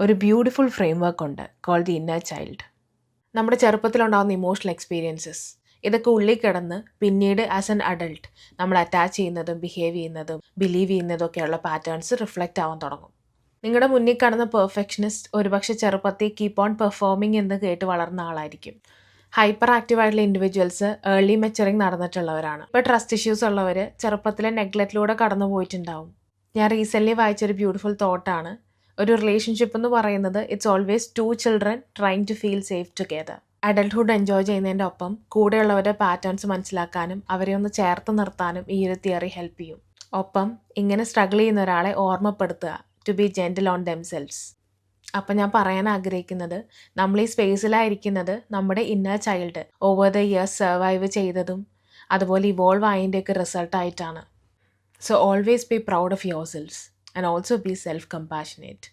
ഒരു beautiful frame work ഉണ്ട് called the inner child. നമ്മുടെ ചെറുപ്പത്തിലുണ്ടാകുന്ന ഇമോഷണൽ എക്സ്പീരിയൻസസ് ഇതൊക്കെ ഉള്ളിൽ കിടന്ന് പിന്നീട് ആസ് എൻ അഡൾട്ട് നമ്മൾ അറ്റാച്ച് ചെയ്യുന്നതും ബിഹേവ് ചെയ്യുന്നതും ബിലീവ് ചെയ്യുന്നതും ഒക്കെയുള്ള പാറ്റേൺസ് റിഫ്ലക്റ്റ് ആവാൻ തുടങ്ങും. നിങ്ങളുടെ മുന്നിൽ കാണുന്ന പെർഫെക്ഷനിസ്റ്റ് ഒരുപക്ഷെ ചെറുപ്പത്തിൽ കീപ്പ് ഓൺ പെർഫോമിംഗ് എന്ന് കേട്ട് വളർന്ന ആളായിരിക്കും. ഹൈപ്പർ ആക്റ്റീവായിട്ടുള്ള ഇൻഡിവിജ്വൽസ് ഏർലി മെച്ചറിങ് നടന്നിട്ടുള്ളവരാണ്. ഇപ്പോൾ ട്രസ്റ്റ് ഇഷ്യൂസ് ഉള്ളവർ ചെറുപ്പത്തിലെ നെഗ്ലക്റ്റിലൂടെ കടന്നു പോയിട്ടുണ്ടാവും. ഞാൻ റീസെൻ്റ്ലി വായിച്ചൊരു ബ്യൂട്ടിഫുൾ തോട്ടാണ്, ഒരു റിലേഷൻഷിപ്പ് എന്ന് പറയുന്നത് it's always two children trying to feel safe together. Adulthood enjoy ചെയ്യുന്നതിൻ്റെ ഒപ്പം കൂടെയുള്ളവരുടെ പാറ്റേൺസ് മനസ്സിലാക്കാനും അവരെ ഒന്ന് ചേർത്ത് നിർത്താനും ഈ ഒരു തിയറി ഹെൽപ്പ് ചെയ്യും. ഒപ്പം ഇങ്ങനെ സ്ട്രഗിൾ ചെയ്യുന്ന ഒരാളെ ഓർമ്മപ്പെടുത്തുക to be gentle on themselves. അപ്പം ഞാൻ പറയാൻ ആഗ്രഹിക്കുന്നത്, നമ്മൾ ഈ സ്പേസിലായിരിക്കുന്നത് നമ്മുടെ inner child over the years survive ചെയ്തതും അതുപോലെ ഇവോൾവ് ആയതിൻ്റെയൊക്കെ റിസൾട്ടായിട്ടാണ്. So always be proud of your selves and also be self compassionate.